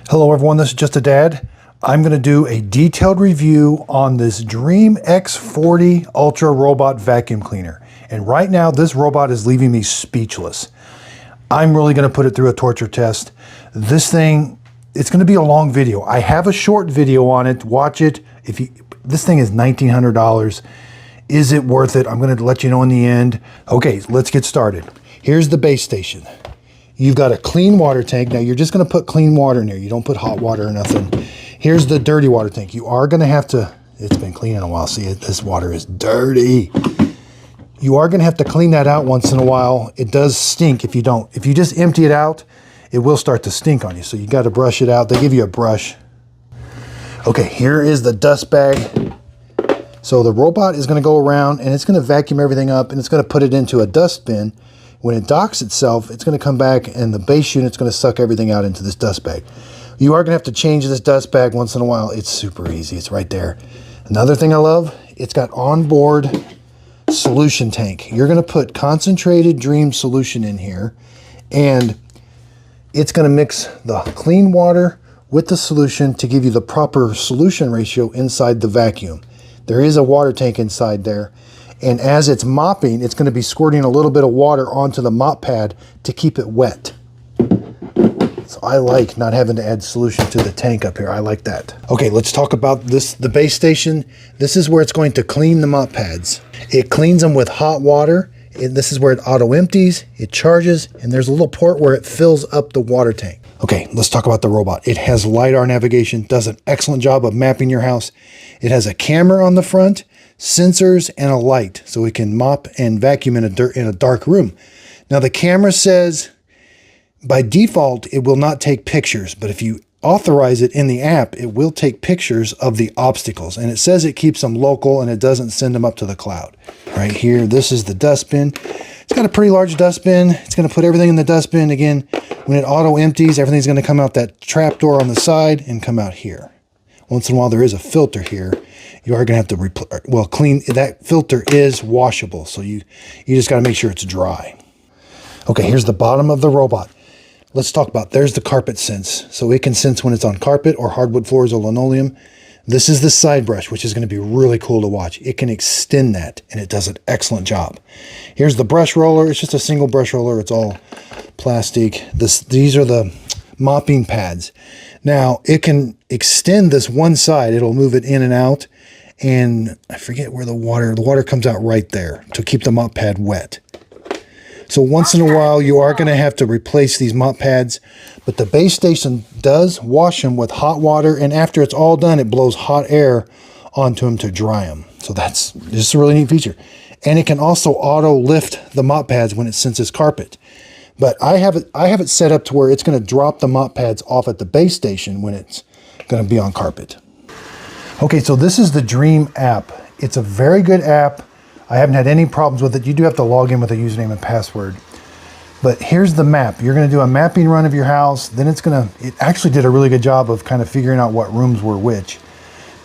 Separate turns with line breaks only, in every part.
Hello everyone, this is Just a Dad. I'm going to do a detailed review on this Dream X40 Ultra Robot Vacuum Cleaner. And right now this robot is leaving me speechless. I'm really going to put it through a torture test. This thing, it's going to be a long video. I have a short video on it. Watch it. This thing is $1,900. Is it worth it? I'm going to let you know in the end. Okay, let's get started. Here's the base station. You've got a clean water tank. Now you're just going to put clean water in there. You don't put hot water or nothing. Here's the dirty water tank. You are going to have to, it's been clean in a while. See, this water is dirty. You are going to have to clean that out once in a while. It does stink if you don't. If you just empty it out, it will start to stink on you. So you got to brush it out. They give you a brush. Okay, here is the dust bag. So the robot is going to go around and it's going to vacuum everything up and it's going to put it into a dust bin. When it docks itself, it's going to come back and the base unit's going to suck everything out into this dust bag. You are going to have to change this dust bag once in a while. It's super easy. It's right there. Another thing I love, it's got onboard solution tank. You're going to put concentrated Dream solution in here and it's going to mix the clean water with the solution to give you the proper solution ratio inside the vacuum. There is a water tank inside there. And as it's mopping, it's going to be squirting a little bit of water onto the mop pad to keep it wet. So I like not having to add solution to the tank up here. I like that. Okay, let's talk about this, the base station. This is where it's going to clean the mop pads. It cleans them with hot water. This is where it auto empties, it charges, and there's a little port where it fills up the water tank. Okay, let's talk about the robot. It has LiDAR navigation, does an excellent job of mapping your house. It has a camera on the front, sensors, and a light, so we can mop and vacuum in a dark room. Now the camera says by default it will not take pictures, but if you authorize it in the app, it will take pictures of the obstacles, and it says it keeps them local and it doesn't send them up to the cloud. Right here, this is the dustbin. It's got a pretty large dustbin. It's going to put everything in the dustbin. Again, when it auto empties, everything's going to come out that trap door on the side and come out here. Once in a while there is a filter here. You are going to have to clean. That filter is washable, so you just got to make sure it's dry. Okay, here's the bottom of the robot. Let's talk about, there's the carpet sense. So it can sense when it's on carpet or hardwood floors or linoleum. This is the side brush, which is going to be really cool to watch. It can extend that, and it does an excellent job. Here's the brush roller. It's just a single brush roller. It's all plastic. These are the mopping pads. Now, it can extend this one side. It'll move it in and out. And I forget where the water comes out right there to keep the mop pad wet. So once in a while, you are going to have to replace these mop pads, but the base station does wash them with hot water, and after it's all done, it blows hot air onto them to dry them. So that's just a really neat feature. And it can also auto lift the mop pads when it senses carpet. But I have it set up to where it's going to drop the mop pads off at the base station when it's going to be on carpet. Okay, so this is the Dream app. It's a very good app. I haven't had any problems with it. You do have to log in with a username and password. But here's the map. You're going to do a mapping run of your house. Then it actually did a really good job of kind of figuring out what rooms were which.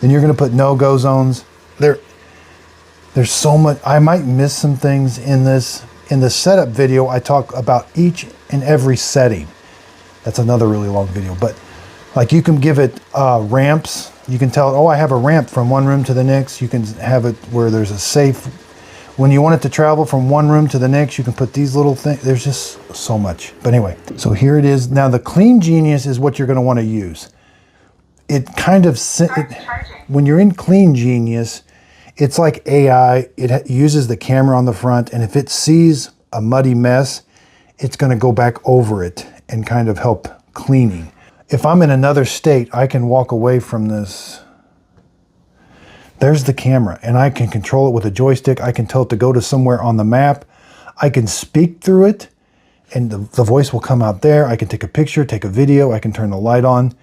Then you're going to put no-go zones. There's so much. I might miss some things in this. In the setup video, I talk about each and every setting. That's another really long video. But like you can give it ramps. You can tell it, oh, I have a ramp from one room to the next. You can have it where there's a safe. When you want it to travel from one room to the next, you can put these little things. There's just so much. But anyway, so here it is. Now the Clean Genius is what you're going to want to use. It kind of, when you're in Clean Genius, it's like AI. It uses the camera on the front, and if it sees a muddy mess, it's going to go back over it and kind of help cleaning. If I'm in another state, I can walk away from this. There's the camera, and I can control it with a joystick. I can tell it to go to somewhere on the map. I can speak through it, and the voice will come out there. I can take a picture, take a video. I can turn the light on.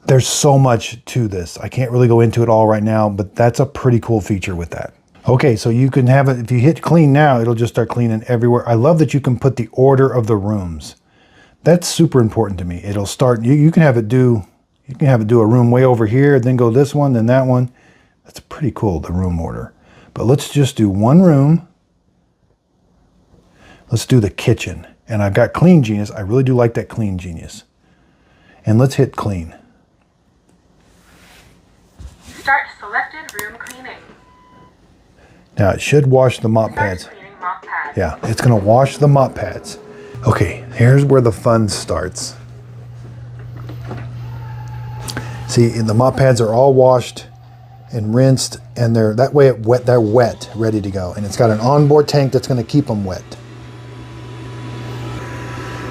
There's so much to this. I can't really go into it all right now, but that's a pretty cool feature with that. Okay, so you can have it, if you hit clean now, it'll just start cleaning everywhere. I love that you can put the order of the rooms. That's super important to me. It'll start, you can have it do a room way over here, then go this one, then that one. That's pretty cool, the room order. But let's just do one room. Let's do the kitchen. And I've got Clean Genius. I really do like that Clean Genius. And let's hit clean.
Start selected room cleaning.
Now it should wash the mop pads.
Start cleaning mop pads.
Yeah, it's gonna wash the mop pads. Okay, here's where the fun starts. See, the mop pads are all washed and rinsed, and they're wet, ready to go. And it's got an onboard tank that's gonna keep them wet.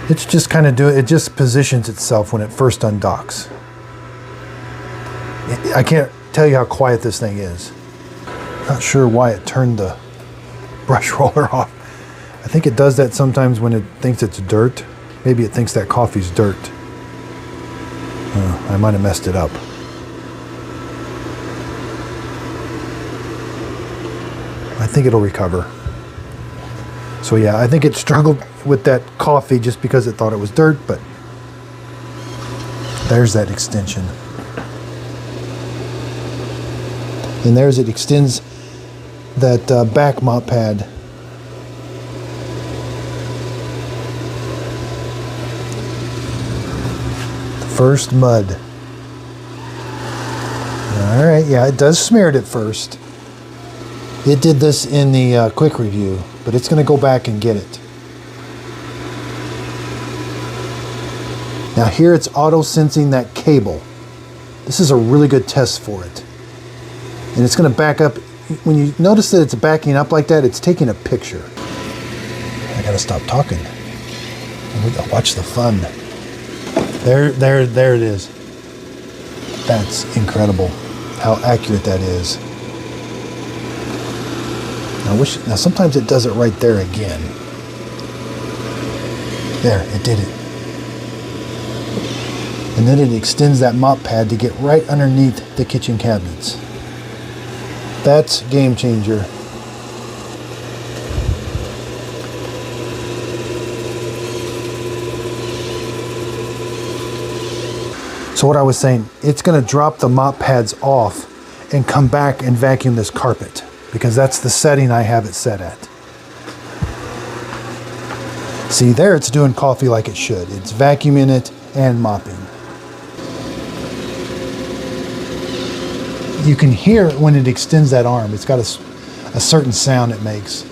It's just kind of it just positions itself when it first undocks. I can't tell you how quiet this thing is. Not sure why it turned the brush roller off. I think it does that sometimes when it thinks it's dirt. Maybe it thinks that coffee's dirt. I might have messed it up. I think it'll recover. So yeah, I think it struggled with that coffee just because it thought it was dirt, but there's that extension. And there's it extends that back mop pad. The first mud. All right, yeah, it does smear it at first. It did this in the quick review, but it's going to go back and get it. Now here it's auto-sensing that cable. This is a really good test for it. And it's going to back up. When you notice that it's backing up like that, it's taking a picture. I got to stop talking. Watch the fun. There it is. That's incredible how accurate that is. Now sometimes it does it right there again. There, it did it. And then it extends that mop pad to get right underneath the kitchen cabinets. That's a game changer. So what I was saying, it's going to drop the mop pads off and come back and vacuum this carpet, because that's the setting I have it set at. See, there it's doing coffee like it should. It's vacuuming it and mopping. You can hear it when it extends that arm. It's got a certain sound it makes.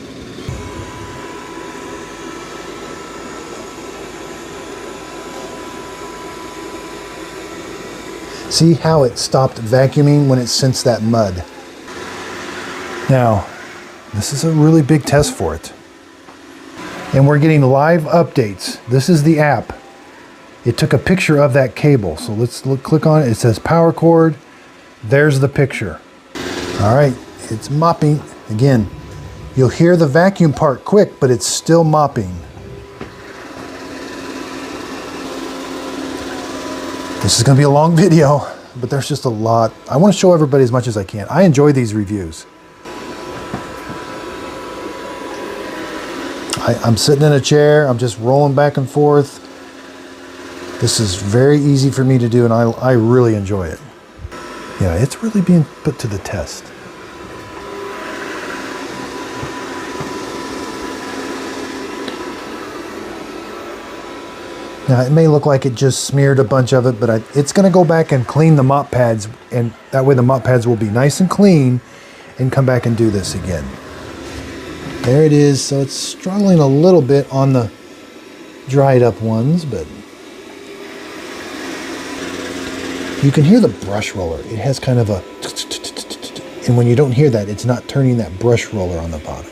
See how it stopped vacuuming when it sensed that mud? Now, this is a really big test for it. And we're getting live updates. This is the app. It took a picture of that cable. So let's click on it. It says power cord. There's the picture. All right, it's mopping. Again, you'll hear the vacuum part quick, but it's still mopping. This is going to be a long video, but there's just a lot. I want to show everybody as much as I can. I enjoy these reviews. I'm sitting in a chair. I'm just rolling back and forth. This is very easy for me to do, and I really enjoy it. Yeah, it's really being put to the test. Now, it may look like it just smeared a bunch of it, but it's going to go back and clean the mop pads, and that way the mop pads will be nice and clean, and come back and do this again. There it is. So it's struggling a little bit on the dried up ones, but you can hear the brush roller. It has kind of a, and when you don't hear that, it's not turning that brush roller on the bottom.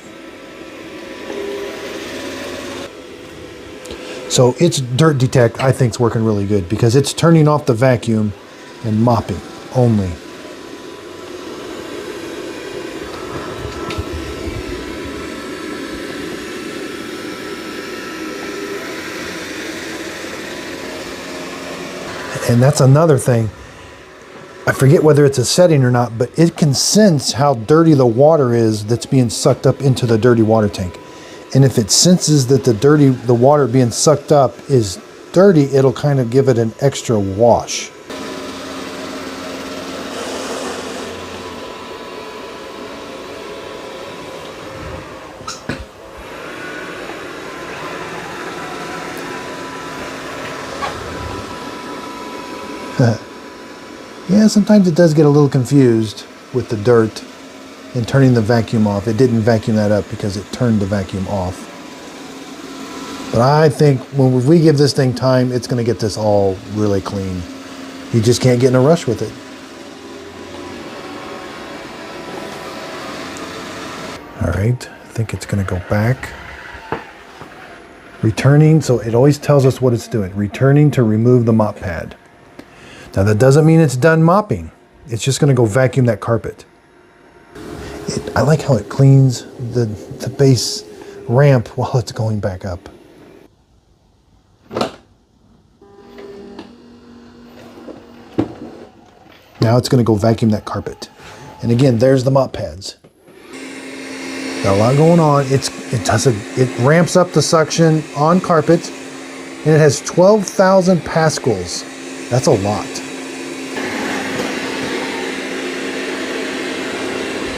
So its dirt detect, I think, is working really good because it's turning off the vacuum and mopping only. And that's another thing. I forget whether it's a setting or not, but it can sense how dirty the water is that's being sucked up into the dirty water tank. And if it senses that the water being sucked up is dirty, it'll kind of give it an extra wash. Yeah, sometimes it does get a little confused with the dirt and turning the vacuum off. It didn't vacuum that up because it turned the vacuum off. But I think if we give this thing time, it's going to get this all really clean. You just can't get in a rush with it. All right, I think it's going to go back. Returning, so it always tells us what it's doing. Returning to remove the mop pad. Now that doesn't mean it's done mopping. It's just going to go vacuum that carpet. I like how it cleans the base ramp while it's going back up. Now it's going to go vacuum that carpet. And again, there's the mop pads. Got a lot going on. It ramps up the suction on carpet, and it has 12,000 pascals. That's a lot.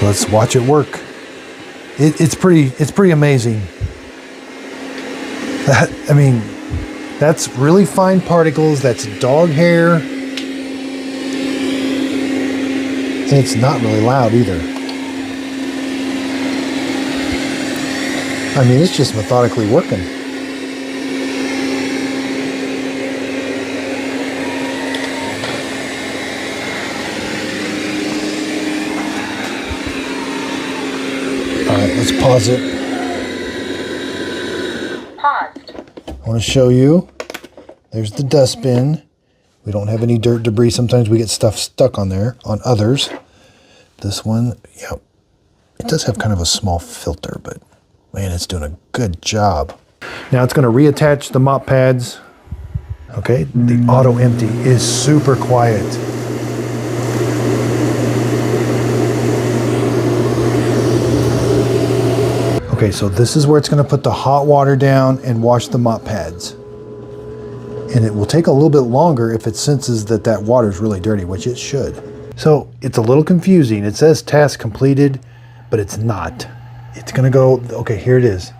Let's watch it work. It's pretty amazing. That's really fine particles. That's dog hair. And it's not really loud either. I mean, it's just methodically working. All right, let's pause it.
Paused.
I want to show you. There's the dustbin. We don't have any dirt, debris. Sometimes we get stuff stuck on there, on others. This one, yeah, it does have kind of a small filter, but man, it's doing a good job. Now it's going to reattach the mop pads. Okay, the auto empty is super quiet. Okay, so this is where it's going to put the hot water down and wash the mop pads. And it will take a little bit longer if it senses that that water is really dirty, which it should. So it's a little confusing. It says task completed, but it's not. It's going to go, okay, here it is.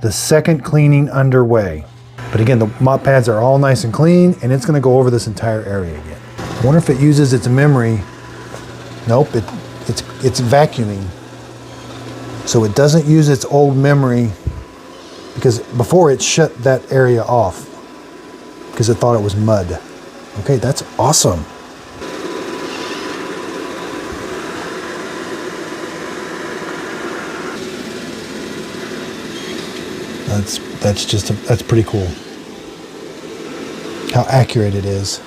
The second cleaning underway. But again, the mop pads are all nice and clean, and it's going to go over this entire area again. I wonder if it uses its memory. Nope, it's vacuuming. So it doesn't use its old memory, because before it shut that area off because it thought it was mud. Okay, that's awesome. That's pretty cool. How accurate it is.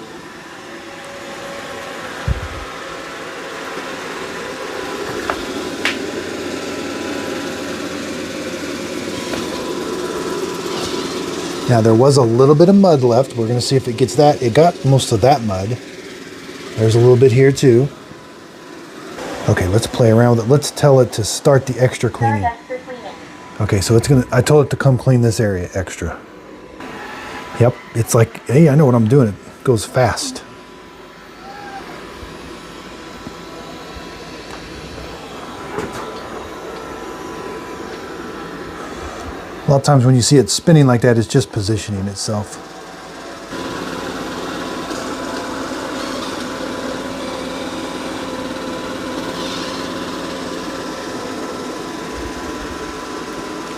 Now there was a little bit of mud left. We're going to see if it gets that. It got most of that mud. There's a little bit here too. Okay, let's play around with it. Let's tell it to start the extra cleaning. Okay, so I told it to come clean this area extra. Yep, it's like, hey, I know what I'm doing. It goes fast. A lot of times when you see it spinning like that, it's just positioning itself.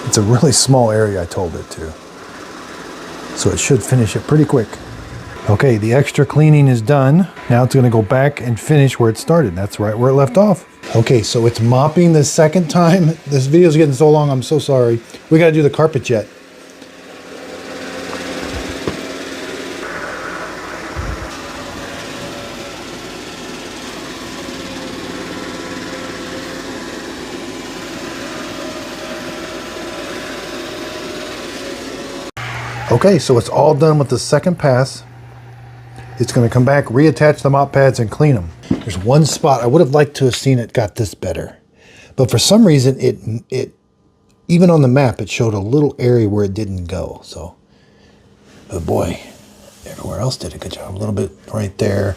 It's a really small area, I told it to. So it should finish it pretty quick. Okay, the extra cleaning is done. Now it's going to go back and finish where it started. That's right where it left off. Okay, so it's mopping the second time. This video's getting so long, I'm so sorry. We got to do the carpet yet. Okay, so it's all done with the second pass. It's going to come back, reattach the mop pads, and clean them. There's one spot I would have liked to have seen it got this better, but for some reason it even on the map it showed a little area where it didn't go. So, oh boy, everywhere else did a good job. A little bit right there.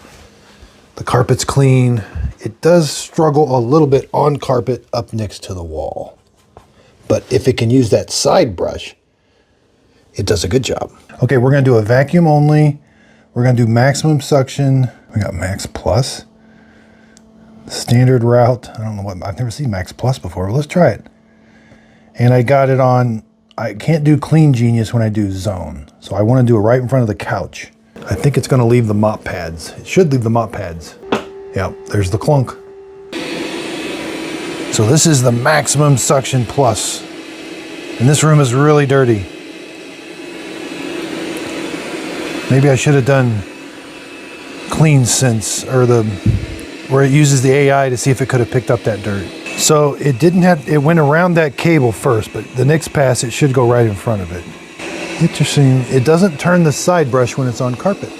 The carpet's clean. It does struggle a little bit on carpet up next to the wall, but if it can use that side brush, it does a good job. Okay, we're going to do a vacuum only We're going to do maximum suction. We got max plus. Standard route. I don't know what, I've never seen max plus before. Let's try it. And I got it on, I can't do clean genius when I do zone. So I want to do it right in front of the couch. I think it's going to leave the mop pads. It should leave the mop pads. Yep, there's the clunk. So this is the maximum suction plus. And this room is really dirty. Maybe I should have done clean sense, or where it uses the AI to see if it could have picked up that dirt. So it didn't have, it went around that cable first, but the next pass it should go right in front of it. Interesting, it doesn't turn the side brush when it's on carpet.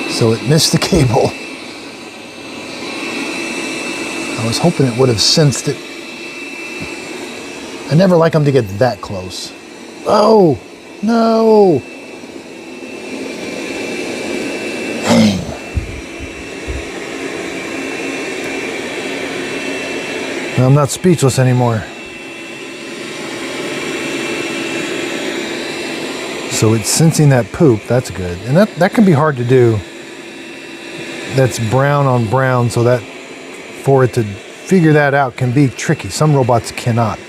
So it missed the cable. I was hoping it would have sensed it. I never like them to get that close. Oh, no. Dang. I'm not speechless anymore. So it's sensing that poop, that's good. And that can be hard to do. That's brown on brown, so that for it to figure that out can be tricky. Some robots cannot.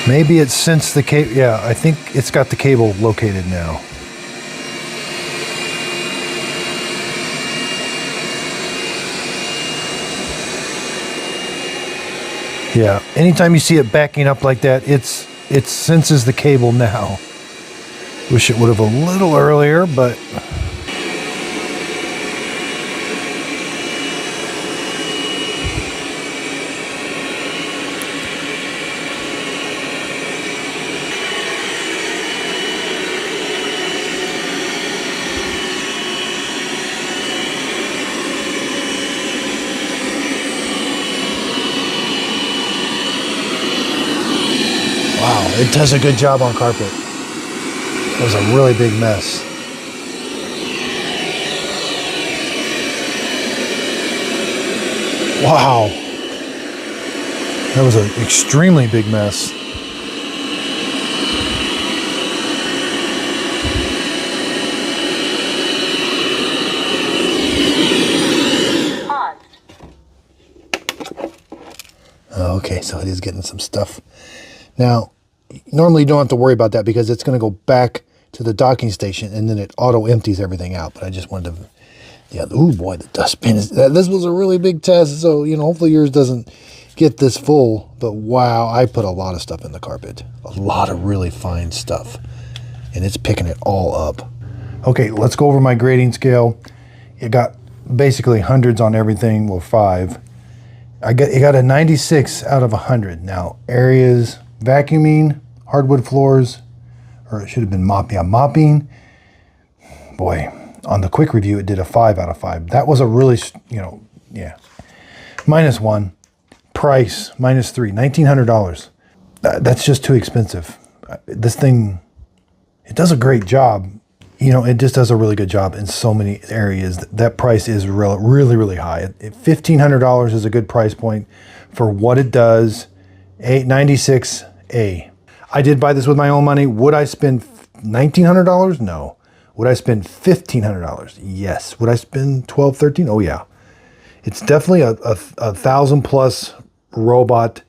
Maybe it sensed the cable. Yeah, I think it's got the cable located now. Yeah, anytime you see it backing up like that, it senses the cable now. Wish it would have a little earlier, but wow, it does a good job on carpet. It was a really big mess. Wow. That was an extremely big mess. Okay, so it is getting some stuff. Now, normally you don't have to worry about that because it's going to go back to the docking station and then it auto empties everything out. But I just wanted to, yeah, oh boy, the dustbin is, this was a really big test. So, you know, hopefully yours doesn't get this full. But wow, I put a lot of stuff in the carpet. A lot of really fine stuff. And it's picking it all up. Okay, let's go over my grading scale. It got basically hundreds on everything, well, 5. It got a 96 out of 100. Now, areas, vacuuming, hardwood floors, or it should have been mopping. Yeah, mopping. Boy, on the quick review, it did a 5 out of 5. That was a really, you know, yeah. -1. Price, -3. $1,900. That's just too expensive. This thing, it does a great job. You know, it just does a really good job in so many areas. That price is really, really high. $1,500 is a good price point for what it does. 96A. I did buy this with my own money. Would I spend $1,900? No. Would I spend $1,500? Yes. Would I spend $1,200, $1,300? Oh yeah. It's definitely a $1,000+ robot.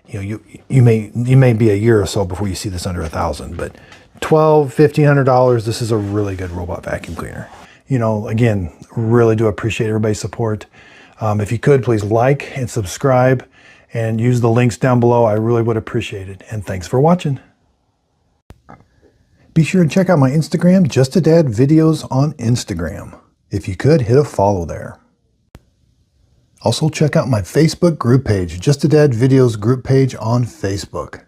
You know, you may be a year or so before you see this under $1,000, but $1,200, $1,500. This is a really good robot vacuum cleaner. You know, again, really do appreciate everybody's support. If you could, please like and subscribe. And use the links down below. I really would appreciate it. And thanks for watching. Be sure to check out my Instagram, Just a Dad Videos on Instagram. If you could, hit a follow there. Also check out my Facebook group page, Just a Dad Videos group page on Facebook.